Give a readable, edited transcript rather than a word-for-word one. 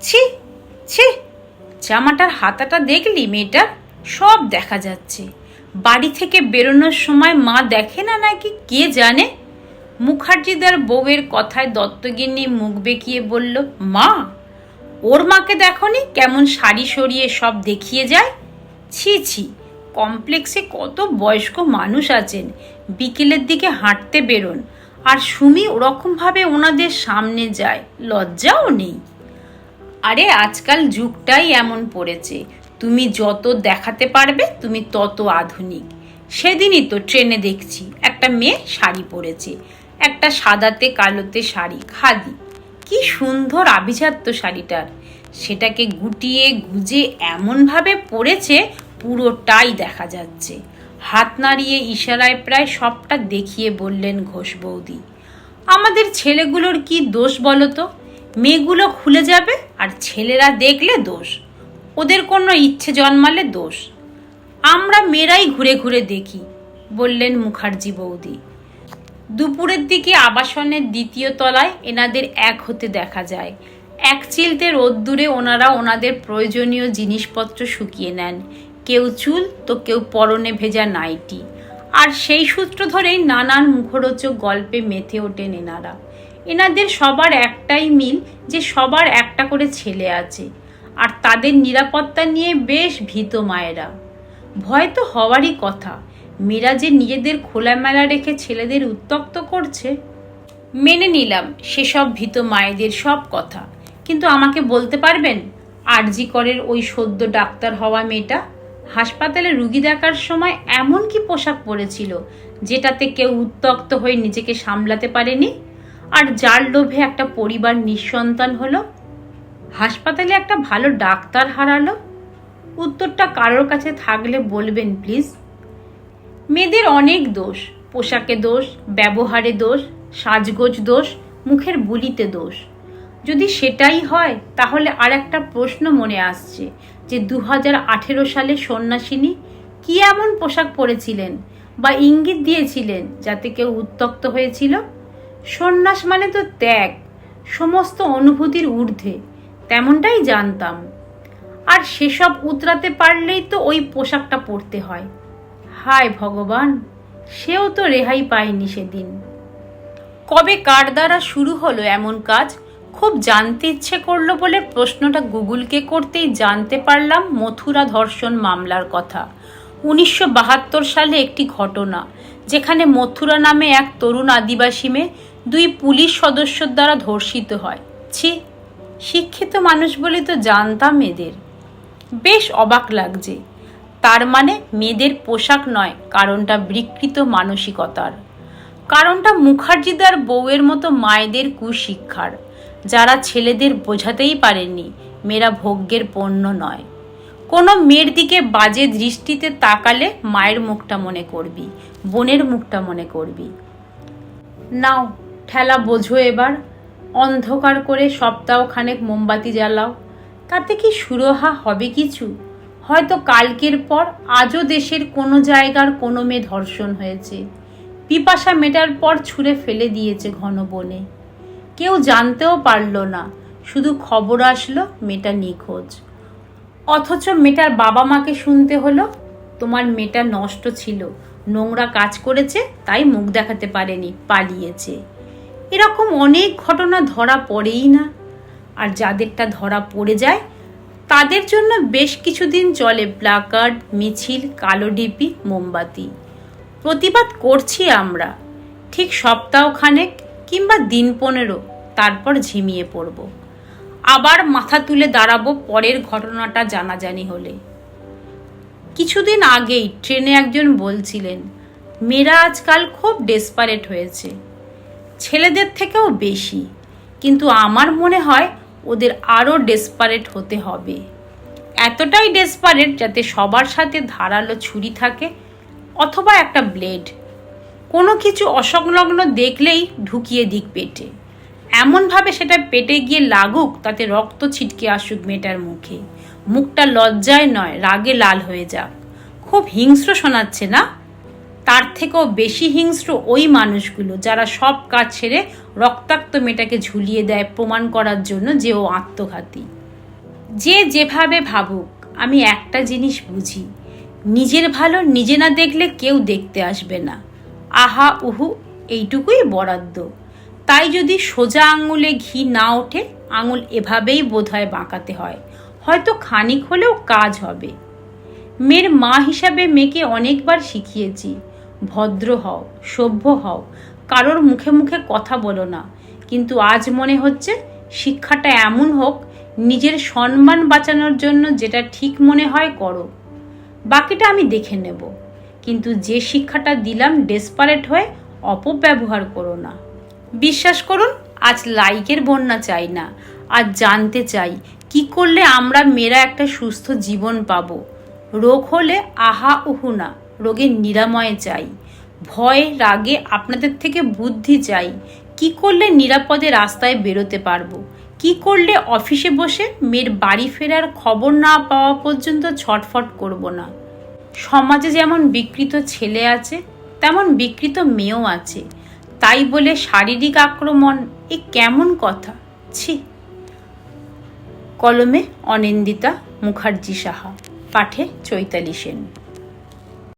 ছি ছি, জামাটার হাতাটা দেখলি মেয়েটার? সব দেখা যাচ্ছে। বাড়ি থেকে বেরোনোর সময় মা দেখে না নাকি কে জানে। মুখার্জিদার বউয়ের কথায় দত্তগিন্নি মুখ বেঁকিয়ে বলল, মা, ওর মাকে দেখনি কেমন শাড়ি সরিয়ে সব দেখিয়ে যায়? ছি ছি, কমপ্লেক্সে কত বয়স্ক মানুষ আছেন, বিকেলের দিকে হাঁটতে বেরোন, আর সুমি ওরকমভাবে ওনাদের সামনে যায়, লজ্জাও নেই। আরে আজকাল যুগটাই এমন পড়েছে, তুমি যত দেখাতে পারবে তুমি তত আধুনিক। সেদিনই তো ট্রেনে দেখছি একটা মেয়ে শাড়ি পরেছে, একটা সাদাতে কালোতে শাড়ি, খাদি। কি সুন্দর আভিজাত্য শাড়িটার, সেটাকে গুটিয়ে গুজে এমনভাবে পরেছে পুরোটাই দেখা যাচ্ছে। হাত নাড়িয়ে ইশারায় প্রায় সবটা দেখিয়ে বললেন ঘোষ বৌদি, আমাদের ছেলেগুলোর কি দোষ বলো তো? মেয়েগুলো খুলে যাবে আর ছেলেরা দেখলে দোষ, ওদের কোনো ইচ্ছে জন্মালে দোষ। আমরা মেয়েরাই ঘুরে ঘুরে দেখি, বললেন মুখার্জি বৌদি। দুপুরের দিকে আবাসনের দ্বিতীয় তলায় এনাদের এক হতে দেখা যায়। এক চিলতে রোদ্দুরে ওনারা ওনাদের প্রয়োজনীয় জিনিসপত্র শুকিয়ে নেন, কেউ চুল তো কেউ পরনে ভেজা নাইটি। আর সেই সূত্র ধরেই নানান মুখরোচক গল্পে মেতে ওঠেন এনারা। এনাদের সবার একটাই মিল যে সবার একটা করে ছেলে আছে, আর তাদের নিরাপত্তা নিয়ে বেশ ভীত মায়েরা। ভয় তো হওয়ারই কথা, মেয়েরা যে নিজেদের খোলামেলা রেখে ছেলেদের উত্ত্যক্ত করছে। মেনে নিলাম সেসব ভীত মায়েদের সব কথা, কিন্তু আমাকে বলতে পারবেন আরজি করের ওই সদ্য ডাক্তার হওয়া মেয়েটা হাসপাতালে রুগী দেখার সময় এমন কি পোশাক পরেছিল যেটাতে কেউ উত্ত্যক্ত হয়ে নিজেকে সামলাতে পারেনি, আর যার লোভে একটা পরিবার নিঃসন্তান হলো, হাসপাতালে একটা ভালো ডাক্তার হারালো? উত্তরটা কারোর কাছে থাকলে বলবেন প্লিজ। মেয়েদের অনেক দোষ, পোশাকে দোষ, ব্যবহারে দোষ, সাজগোজ দোষ, মুখের বুলিতে দোষ। যদি সেটাই হয় তাহলে আর একটা প্রশ্ন মনে আসছে যে 2018 সালে সন্ন্যাসিনী কি এমন পোশাক পরেছিলেন বা ইঙ্গিত দিয়েছিলেন যাতে কেউ উত্ত্যক্ত হয়েছিল? সন্ন্যাস মানে তো ত্যাগ, সমস্ত অনুভূতির ঊর্ধ্বে, তেমনটাই জানতাম। আর সেসব উতরাতে পারলেই তো ওই পোশাকটা পরতে হয়। হায় ভগবান, সেও তো রেহাই পায়নি সেদিন। কবে কার দ্বারা শুরু হলো এমন কাজ খুব জানতে ইচ্ছে করলো বলে প্রশ্নটা গুগলকে করতেই জানতে পারলাম মথুরা ধর্ষণ মামলার কথা। 1972 সালে একটি ঘটনা, যেখানে মথুরা নামে এক তরুণ আদিবাসী মেয়ে 2 পুলিশ সদস্যর দ্বারা ধর্ষিত হয়। ছি, শিক্ষিত মানুষ বলে তো জানতাম এদের। বেশ অবাক লাগছে। তার মানে মেয়েদের পোশাক নয়, কারণটা বিকৃত মানসিকতার, কারণটা মুখার্জিদার বউয়ের মতো মায়েদের কুশিক্ষার, যারা ছেলেদের বোঝাতেই পারেননি মেয়েরা ভোগ্যের পণ্য নয়। কোনো মেয়ের দিকে বাজে দৃষ্টিতে তাকালে মায়ের মুখটা মনে করবি, বোনের মুখটা মনে করবি। নাও ঠেলা বোঝো এবার, অন্ধকার করে সপ্তাহখানেক মোমবাতি জ্বালাও, তাতে কি সুরহা হবে কিছু? হয়তো কালকের পর আজও দেশের কোনো জায়গার কোনো মেয়ে ধর্ষণ হয়েছে, পিপাসা মেটার পর ছুঁড়ে ফেলে দিয়েছে ঘন বনে, কেউ জানতেও পারল না, শুধু খবর আসলো মেয়েটা নিখোঁজ। অথচ মেয়েটার বাবা মাকে শুনতে হলো, তোমার মেয়েটা নষ্ট ছিল, নোংরা কাজ করেছে, তাই মুখ দেখাতে পারেনি, পালিয়েছে। এরকম অনেক ঘটনা ধরা পড়েই না। আর যাদেরটা ধরা পড়ে যায় তাদের জন্য বেশ কিছুদিন চলে প্লাকার্ড, মিছিল, কালো ডিপি, মোমবাতি। প্রতিবাদ করছি আমরা, ঠিক সপ্তাহখানেক কিংবা দিন 15, তারপর ঝিমিয়ে পড়ব। আবার মাথা তুলে দাঁড়াবো পরের ঘটনাটা জানাজানি হলে। কিছুদিন আগেই ট্রেনে একজন বলছিলেন, মেয়েরা আজকাল খুব ডেসপারেট হয়েছে, ছেলেদের থেকেও বেশি, কিন্তু আমার মনে হয় ওদের আরও ডেসপারেট হতে হবে। এতটাই ডেসপারেট যাতে সবার সাথে ধারালো ছুরি থাকে অথবা একটা ব্লেড, কোনো কিছু অসংলগ্ন দেখলেই ঢুকিয়ে দিক পেটে, এমনভাবে সেটা পেটে গিয়ে লাগুক তাতে রক্ত ছিটকে আসুক মেয়েটার মুখে, মুখটা লজ্জায় নয় রাগে লাল হয়ে যাক। খুব হিংস্র শোনাচ্ছে না? তার থেকেও বেশি হিংস্র ওই মানুষগুলো যারা সব কাজ ছেড়ে রক্তাক্ত মেয়েটাকে ঝুলিয়ে দেয় প্রমাণ করার জন্য যে ও আত্মঘাতী। যে যেভাবে ভাবুক, আমি একটা জিনিস বুঝি, নিজের ভালো নিজে না দেখলে কেউ দেখতে আসবে না। আহা উহু এইটুকুই বরাদ্দ। তাই যদি সোজা আঙুলে ঘি না ওঠে, আঙুল এভাবেই বোধহয় বাঁকাতে হয়, হয়তো খানিক হলেও কাজ হবে। মেয়ের মা হিসাবে মেয়েকে অনেকবার শিখিয়েছি, ভদ্র হও, সভ্য হও, কারোর মুখে মুখে কথা বলো না। কিন্তু আজ মনে হচ্ছে শিক্ষাটা এমন হোক, নিজের সম্মান বাঁচানোর জন্য যেটা ঠিক মনে হয় করো, বাকিটা আমি দেখে নেব। কিন্তু যে শিক্ষাটা দিলাম ডেসপারেট হয়ে অপব্যবহার করো না। বিশ্বাস করুন, আজ লাইকের বন্যা চাই না, আজ জানতে চাই কি করলে আমরা মেয়েরা একটা সুস্থ জীবন পাবো। রোগ হলে আহা উহু না, রোগের নিরাময় চাই। ভয় রাগে আপনাদের থেকে বুদ্ধি চাই, কি করলে নিরাপদে রাস্তায় বেরোতে পারবো, কি করলে অফিসে বসে মেয়ের বাড়ি ফেরার খবর না পাওয়া পর্যন্ত ছটফট করব না। সমাজে যেমন বিকৃত ছেলে আছে, তেমন বিকৃত মেয়েও আছে। তাই বলে শারীরিক আক্রমণ, এ কেমন কথা, ছি। কলমে অনিন্দিতা মুখার্জি সাহা, পাঠে চৈতালি সেন।